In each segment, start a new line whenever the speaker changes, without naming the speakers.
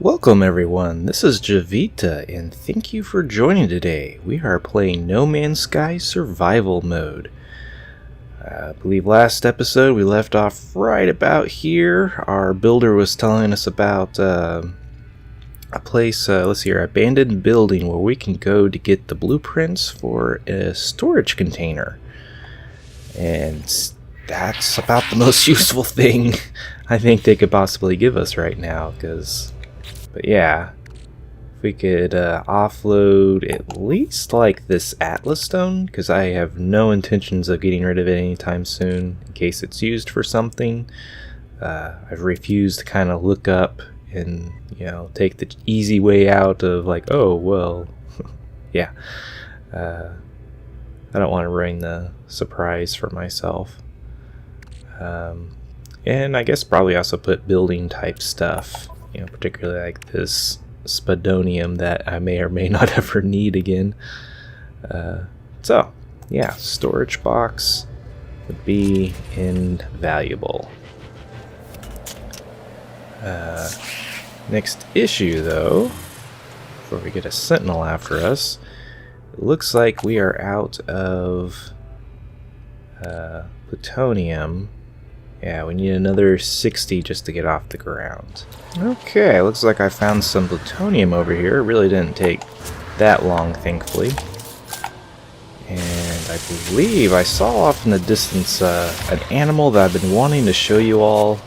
Welcome everyone, this is Javita and thank you for joining today. We are playing No Man's Sky Survival Mode. I believe last episode we left off right about here. Our builder was telling us about a place, let's see here, abandoned building where we can go to get the blueprints for a storage container. And that's about the most useful thing I think they could possibly give us right now, but yeah, if we could offload at least like this Atlas stone, because I have no intentions of getting rid of it anytime soon in case it's used for something. I've refused to kind of look up and, take the easy way out of like, oh, well, yeah. I don't want to ruin the surprise for myself. And I guess probably also put building type stuff. Particularly like this spadonium that I may or may not ever need again. So, yeah, storage box would be invaluable. Next issue, though, before we get a sentinel after us, it looks like we are out of plutonium. Yeah, we need another 60 just to get off the ground. Okay, looks like I found some plutonium over here. It really didn't take that long, thankfully. And I believe I saw off in the distance an animal that I've been wanting to show you all.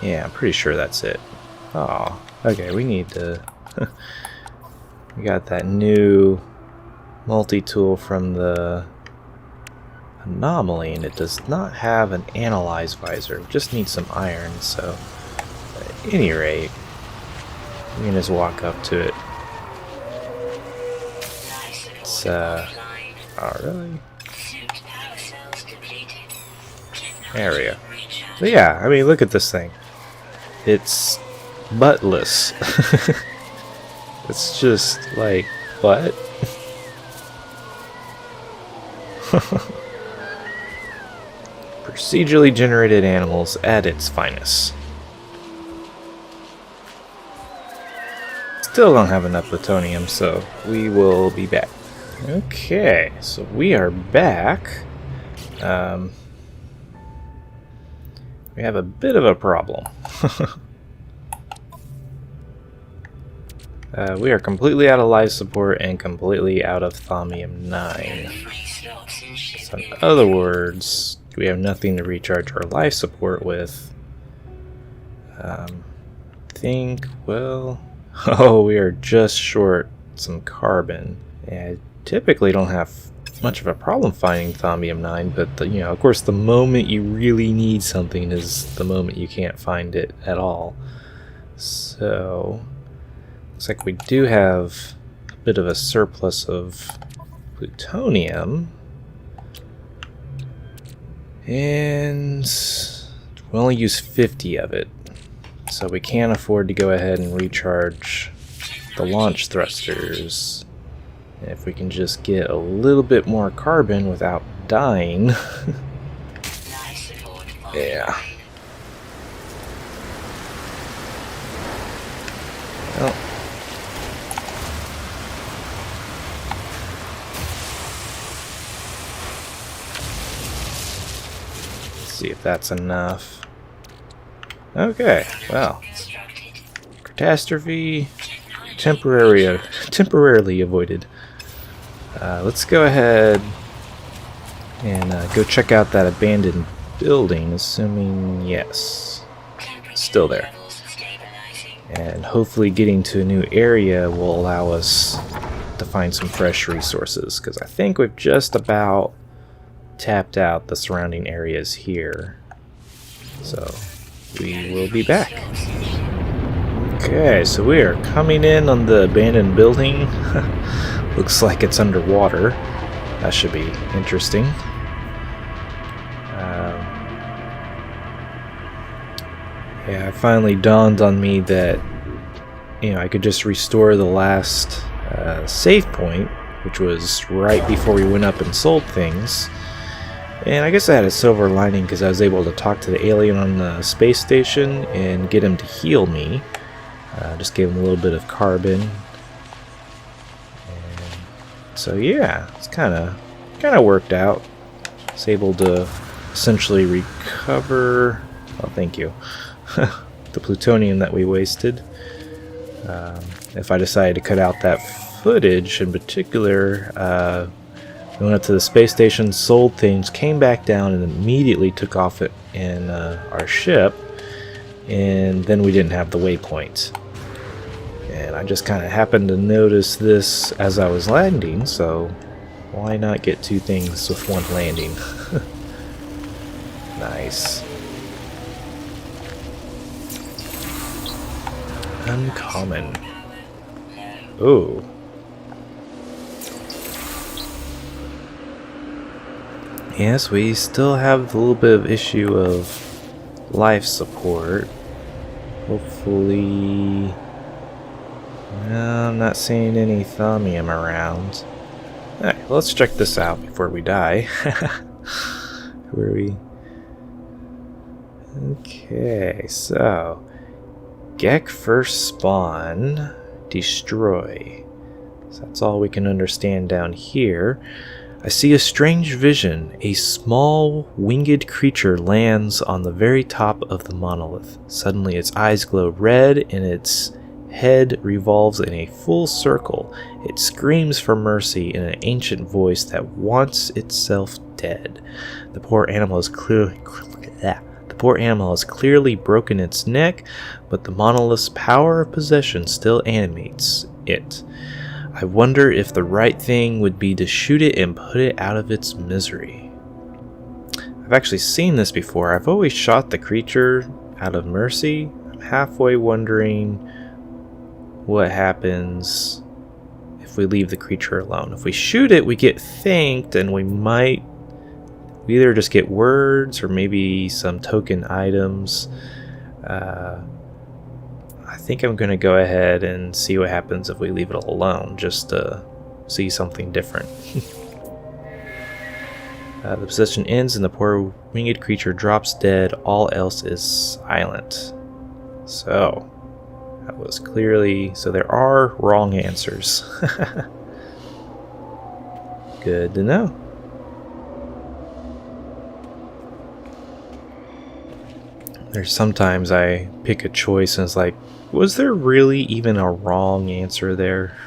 Yeah, I'm pretty sure that's it. Oh, okay, we need to... we got that new multi-tool from the anomaly, and it does not have an analyze visor. We just need some iron, so at any rate, we can just walk up to it. It's oh really? There we go. But yeah, I mean, look at this thing. It's buttless. It's just like, what? Procedurally generated animals at its finest. Still don't have enough plutonium, so we will be back. Okay, so we are back. We have a bit of a problem. We are completely out of life support and completely out of thaumium 9. So in other words, we have nothing to recharge our life support with. Well, oh, we are just short some carbon. And I typically don't have much of a problem finding thaumium 9, but of course the moment you really need something is the moment you can't find it at all. So looks like we do have a bit of a surplus of plutonium. And we only use 50 of it, so we can't afford to go ahead and recharge the launch thrusters. And if we can just get a little bit more carbon without dying. Yeah. Well. See if that's enough. Okay, well, catastrophe temporarily avoided. Let's go ahead and go check out that abandoned building, assuming yes, it's still there. And hopefully getting to a new area will allow us to find some fresh resources, because I think we've just about tapped out the surrounding areas here. So we will be back. Okay, so we are coming in on the abandoned building. Looks like it's underwater. That should be interesting. Yeah, it finally dawned on me that I could just restore the last save point, which was right before we went up and sold things. And I guess I had a silver lining because I was able to talk to the alien on the space station and get him to heal me. Just gave him a little bit of carbon. And so yeah, it's kind of worked out. It's able to essentially recover. Oh, thank you. The plutonium that we wasted. If I decided to cut out that footage in particular, we went up to the space station, sold things, came back down, and immediately took off in our ship. And then we didn't have the waypoint. And I just kind of happened to notice this as I was landing, so why not get two things with one landing? Nice. Uncommon. Ooh. Yes, we still have a little bit of issue of life support. Hopefully... No, I'm not seeing any thaumium around. Alright, let's check this out before we die. Who are we? Okay, so... Gek first spawn, destroy. So that's all we can understand down here. I see a strange vision. A small, winged creature lands on the very top of the monolith. Suddenly its eyes glow red and its head revolves in a full circle. It screams for mercy in an ancient voice that wants itself dead. The poor animal is clearly broken its neck, but the monolith's power of possession still animates it. I wonder if the right thing would be to shoot it and put it out of its misery. I've actually seen this before. I've always shot the creature out of mercy. I'm halfway wondering what happens if we leave the creature alone. If we shoot it, we get thanked, and we either just get words or maybe some token items. I think I'm going to go ahead and see what happens if we leave it alone, just to see something different. The possession ends and the poor winged creature drops dead. All else is silent. So, that was clearly... So there are wrong answers. Good to know. There's sometimes I pick a choice and it's like, was there really even a wrong answer there?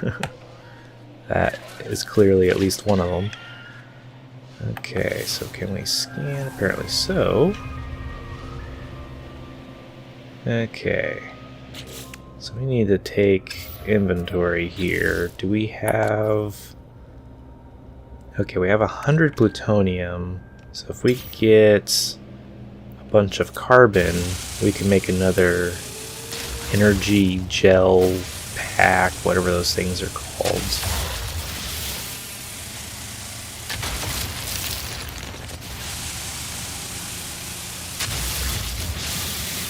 That is clearly at least one of them. Okay, so can we scan? Apparently so. Okay. So we need to take inventory here. Do we have... Okay, we have 100 plutonium. So if we get a bunch of carbon, we can make another energy gel pack, whatever those things are called.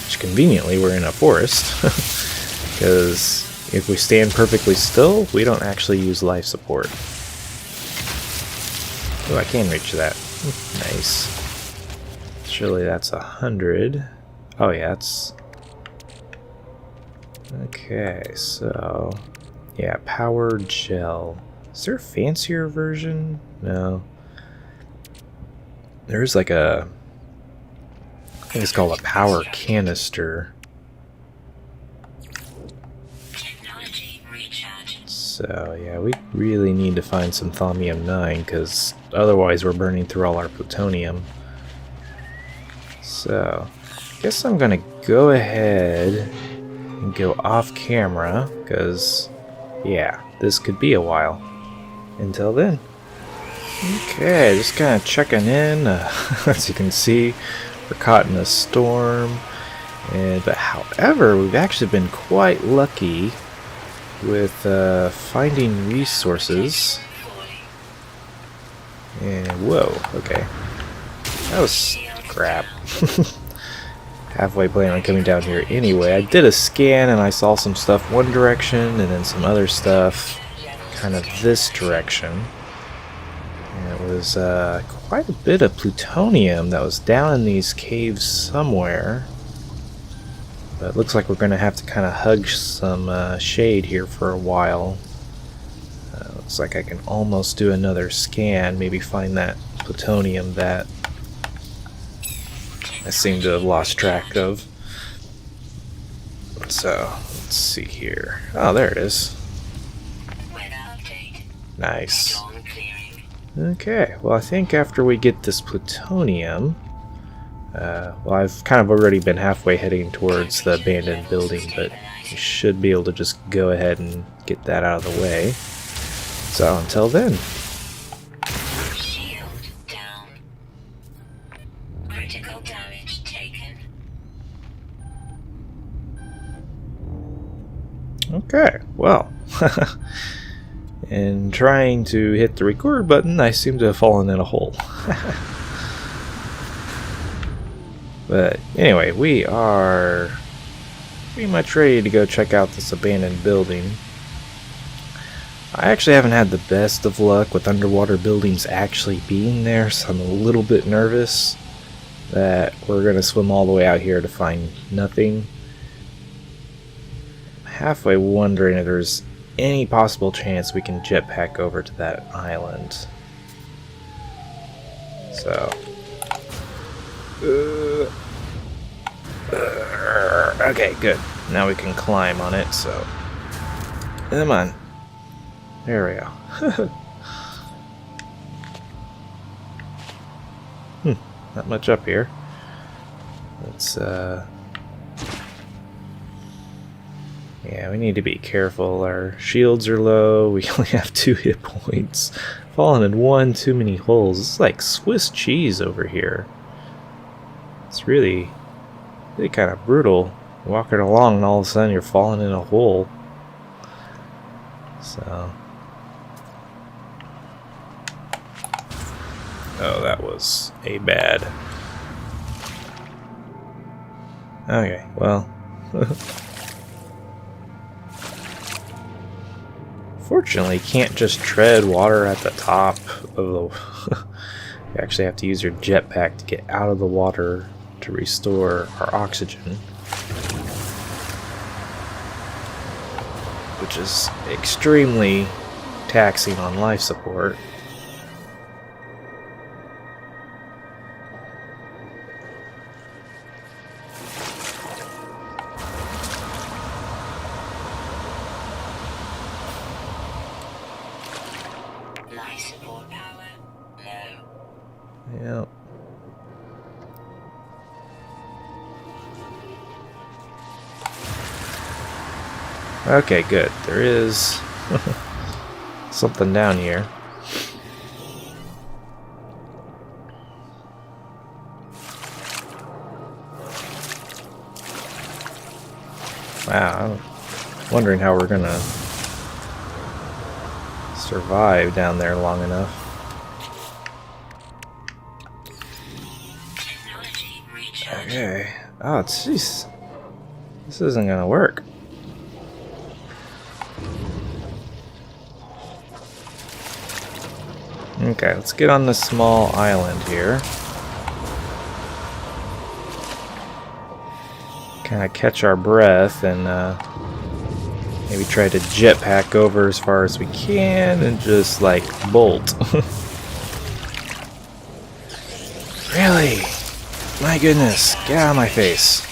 Which conveniently we're in a forest, because if we stand perfectly still, we don't actually use life support. Oh, I can reach that. Nice. Surely that's 100. Oh yeah, it's... Okay, so... Yeah, power gel. Is there a fancier version? No. There's like a... I think it's called a power canister. So yeah, we really need to find some thaumium 9, because otherwise we're burning through all our plutonium. So, I guess I'm gonna go ahead and go off camera, because, yeah, this could be a while. Until then. Okay, just kind of checking in. As you can see, we're caught in a storm. But however, we've actually been quite lucky with finding resources. And whoa, okay. That was crap. Halfway planning on coming down here anyway. I did a scan and I saw some stuff one direction and then some other stuff kind of this direction. And it was quite a bit of plutonium that was down in these caves somewhere. But it looks like we're going to have to kind of hug some shade here for a while. Looks like I can almost do another scan, maybe find that plutonium that I seem to have lost track of. So, let's see here. Oh, there it is. Nice. Okay, well I think after we get this plutonium, well I've kind of already been halfway heading towards the abandoned building, but we should be able to just go ahead and get that out of the way. So until then.
Shield down. Critical damage taken.
Okay, well. In trying to hit the record button, I seem to have fallen in a hole. But anyway, we are pretty much ready to go check out this abandoned building. I actually haven't had the best of luck with underwater buildings actually being there, so I'm a little bit nervous that we're going to swim all the way out here to find nothing. I'm halfway wondering if there's any possible chance we can jetpack over to that island. So okay, good. Now we can climb on it, so come on. There we go. Not much up here. Let's yeah, we need to be careful. Our shields are low. We only have 2 hit points. Fallen in one too many holes. It's like Swiss cheese over here. It's really kind of brutal. Walking along and all of a sudden you're falling in a hole. So. Oh, that was a bad. Okay, well. Fortunately, you can't just tread water at the top of the... You actually have to use your jetpack to get out of the water to restore our oxygen. Which is extremely taxing on life support. Yep. Okay, good. There is something down here. Wow, I'm wondering how we're gonna survive down there long enough. Okay. Oh, jeez. This isn't gonna work. Okay, let's get on this small island here. Kind of catch our breath and maybe try to jetpack over as far as we can and just like bolt. Really? My goodness, get out of my face.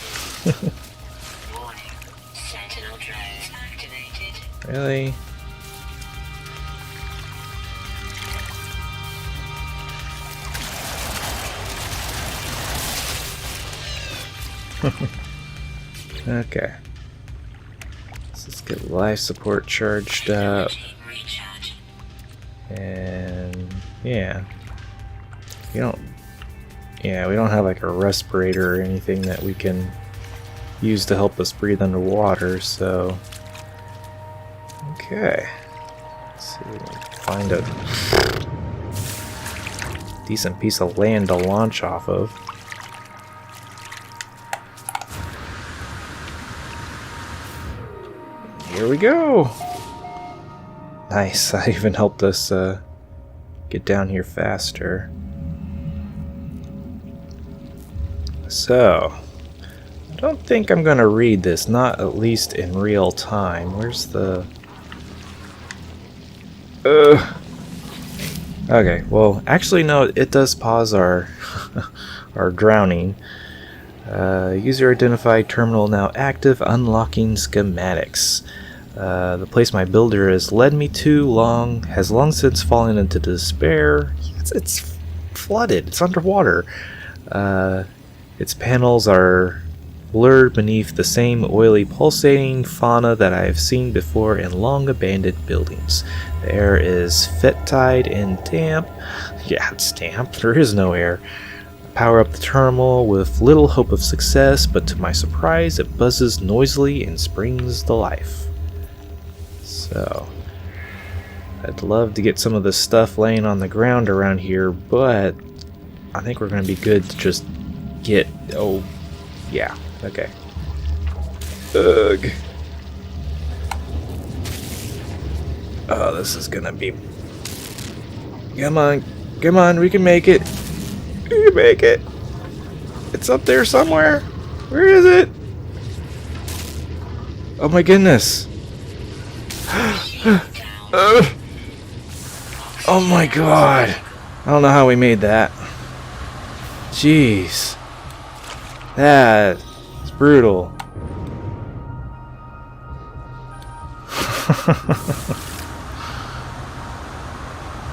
Really? Okay. Let's just get life support charged up. And yeah. We don't have like a respirator or anything that we can use to help us breathe underwater, so okay. Let's see, find a decent piece of land to launch off of. Here we go! Nice, that even helped us get down here faster. So, don't think I'm gonna read this, not at least in real time. Where's the... Okay, well, actually no, it does pause our our drowning. User identified terminal now active, unlocking schematics. The place my builder has led me to has long since fallen into despair. It's flooded, it's underwater. Its panels are blurred beneath the same oily pulsating fauna that I have seen before in long abandoned buildings. The air is fetid and damp. Yeah, it's damp. There is no air. Power up the terminal with little hope of success, but to my surprise it buzzes noisily and springs to life. So, I'd love to get some of this stuff laying on the ground around here, but I think we're going to be good to just get... Oh, yeah, okay. Ugh. Oh, this is going to be... Come on, we can make it. We can make it. It's up there somewhere. Where is it? Oh my goodness. Oh my god. I don't know how we made that. Jeez. That's brutal.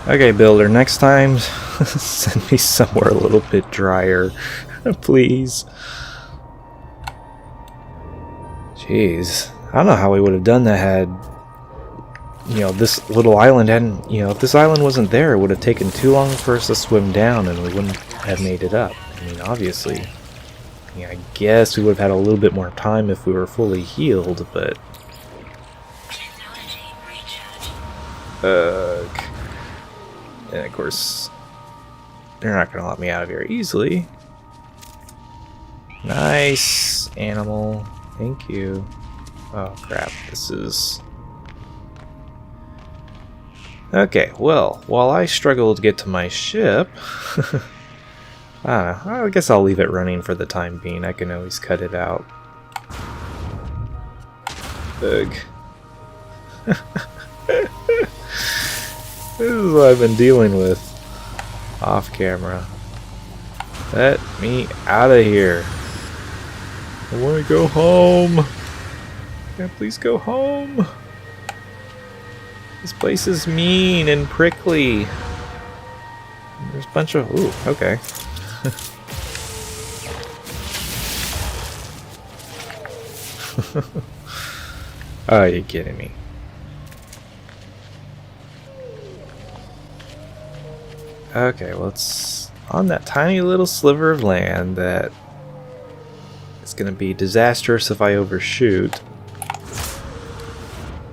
Okay, builder, next time send me somewhere a little bit drier. Please. Jeez. I don't know how we would have done that had, you know, this little island hadn't, you know, if this island wasn't there, it would have taken too long for us to swim down and we wouldn't have made it up. I mean, obviously, yeah, I guess we would have had a little bit more time if we were fully healed, but... Ugh. And of course, they're not going to let me out of here easily. Nice animal. Thank you. Oh crap, this is... Okay, well, while I struggle to get to my ship... I don't know, I guess I'll leave it running for the time being. I can always cut it out. Ugh. This is what I've been dealing with off camera. Let me out of here. I want to go home. Can I please go home? This place is mean and prickly. There's a bunch of... Ooh, okay. Oh, you're kidding me. Okay, well, it's on that tiny little sliver of land that it's going to be disastrous if I overshoot.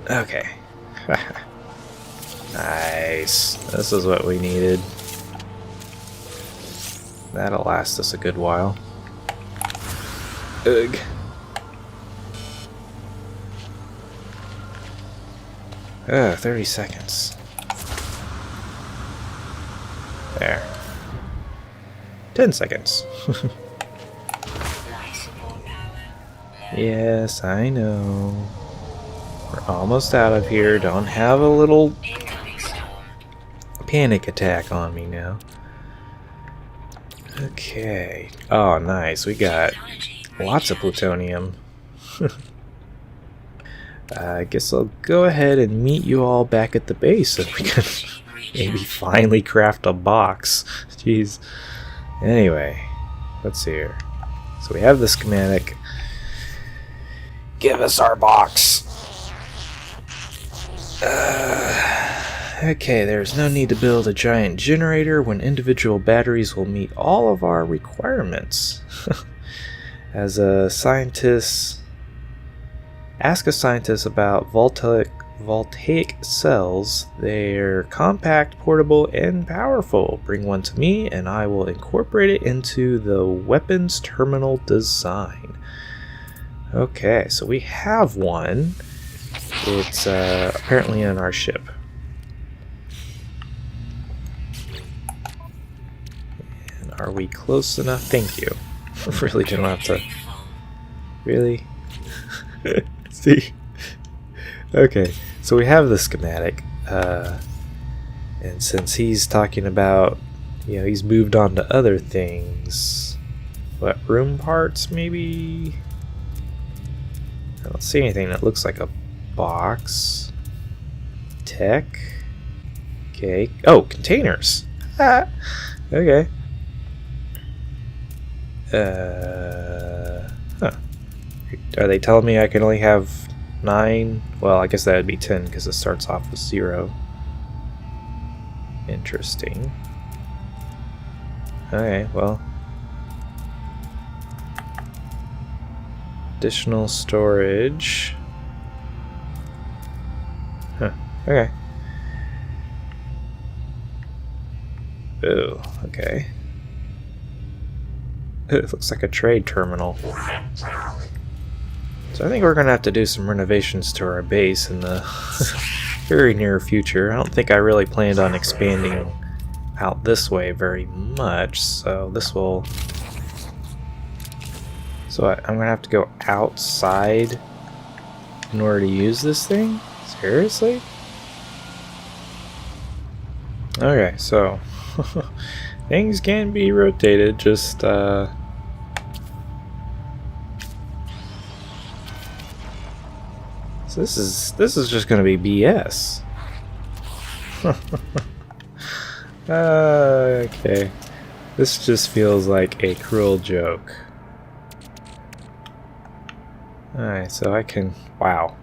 Okay. Nice. This is what we needed. That'll last us a good while. Ugh. Ugh, 30 seconds. There. 10 seconds. Yes, I know. We're almost out of here. Don't have a little panic attack on me now. Okay. Oh, nice. We got lots of plutonium. I guess I'll go ahead and meet you all back at the base so we can maybe finally craft a box. Jeez. Anyway, let's see here. So we have the schematic. Give us our box. Okay, there's no need to build a giant generator when individual batteries will meet all of our requirements. As a scientist, ask a scientist about voltaic cells. They're compact, portable, and powerful. Bring one to me and I will incorporate it into the weapons terminal design. Okay, so we have one. It's apparently in our ship. And are we close enough? Thank you. Really don't have to Really? See? Okay, so we have the schematic. And since he's talking about, he's moved on to other things. What, room parts maybe? I don't see anything that looks like a box. Tech. Okay. Oh, containers. Ah. Okay. Huh. Are they telling me I can only have 9? Well, I guess that would be 10 because it starts off with 0. Interesting. Okay, well. Additional storage. Huh. Okay. Oh, okay. It looks like a trade terminal. So I think we're going to have to do some renovations to our base in the very near future. I don't think I really planned on expanding out this way very much, so this will... So I'm going to have to go outside in order to use this thing? Seriously? Okay, so... things can be rotated, just, So this is just gonna be BS. Okay. This just feels like a cruel joke. Alright, so I can... Wow.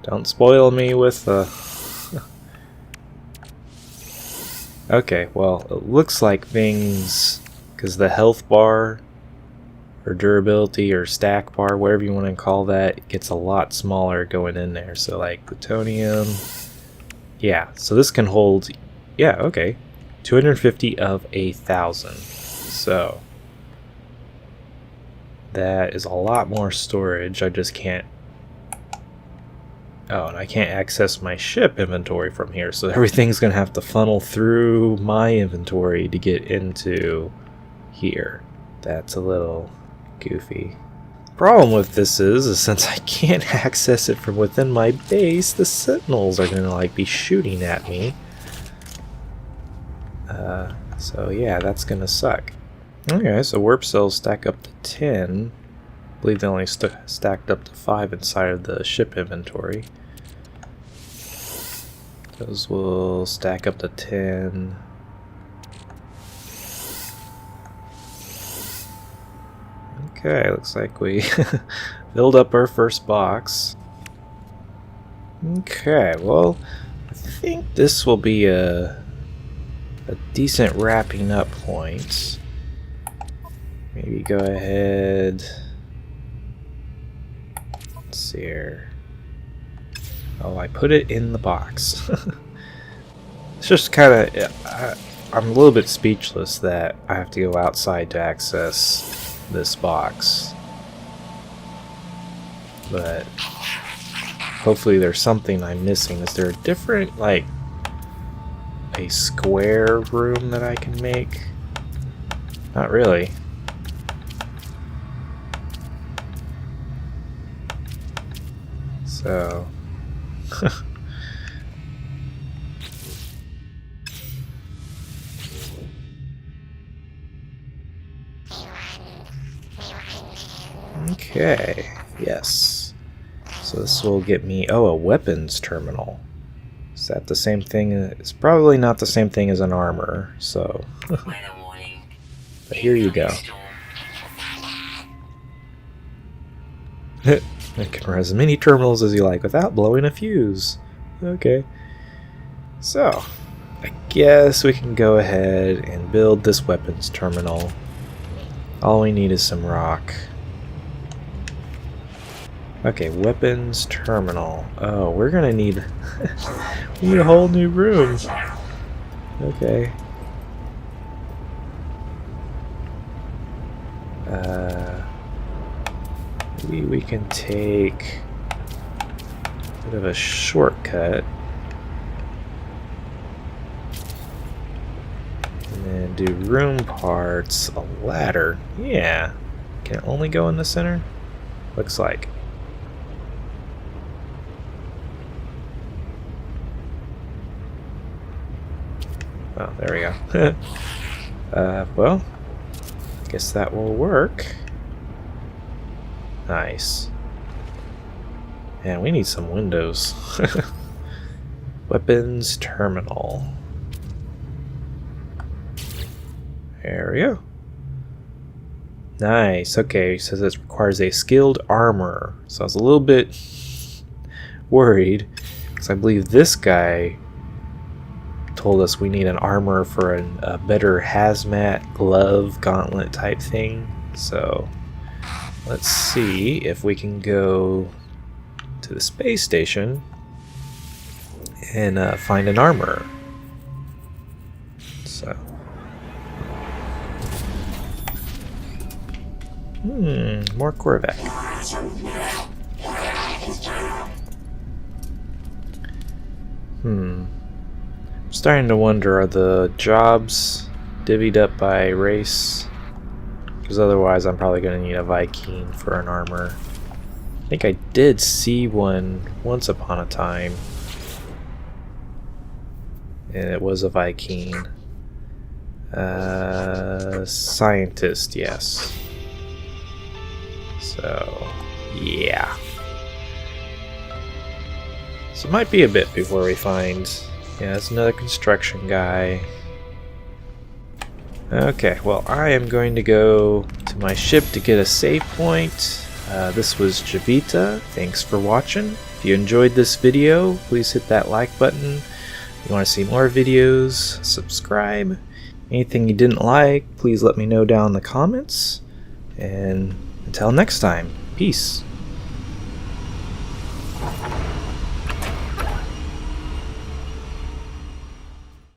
Don't spoil me with the... Okay, well, it looks like things... Because the health bar, or durability, or stack bar, whatever you want to call that, it gets a lot smaller going in there. So, like, plutonium... Yeah, so this can hold... Yeah, okay. 250 of 1,000. So... That is a lot more storage. I just can't... Oh, and I can't access my ship inventory from here, so everything's going to have to funnel through my inventory to get into here. That's a little goofy. Problem with this is since I can't access it from within my base, the sentinels are going to like be shooting at me. So yeah, that's going to suck. Okay, so warp cells stack up to 10. I believe they only stacked up to 5 inside of the ship inventory. Those will stack up to 10. Okay, looks like we filled up our first box. Okay, well, I think this will be a decent wrapping up point. Maybe go ahead. Let's see here. Oh, I put it in the box. It's just kind of... I'm a little bit speechless that I have to go outside to access this box. But hopefully there's something I'm missing. Is there a different, like, a square room that I can make? Not really. So... Okay, yes. So this will get me... Oh, a weapons terminal. Is that the same thing? It's probably not the same thing as an armor, so... But here you go. You can run as many terminals as you like without blowing a fuse. Okay. So, I guess we can go ahead and build this weapons terminal. All we need is some rock. Okay, weapons terminal. Oh, we're gonna need... we need a whole new room. Okay. Maybe we can take a bit of a shortcut. And then do room parts. A ladder. Yeah. Can it only go in the center? Looks like. Oh, there we go. Well, I guess that will work. Nice. And we need some windows. Weapons terminal. There we go. Nice. Okay, so this requires a skilled armor. So I was a little bit worried because I believe this guy told us we need an armor for a better hazmat glove gauntlet type thing. So let's see if we can go to the space station and find an armor. So more Corvette. I'm starting to wonder, are the jobs divvied up by race? Because otherwise I'm probably going to need a Viking for an armor. I think I did see one once upon a time. And it was a Viking. Scientist, yes. So, yeah. So it might be a bit before we find... Yeah, it's another construction guy. Okay, well, I am going to go to my ship to get a save point. This was Javita. Thanks for watching. If you enjoyed this video, please hit that like button. If you want to see more videos, subscribe. Anything you didn't like, please let me know down in the comments. And until next time, peace.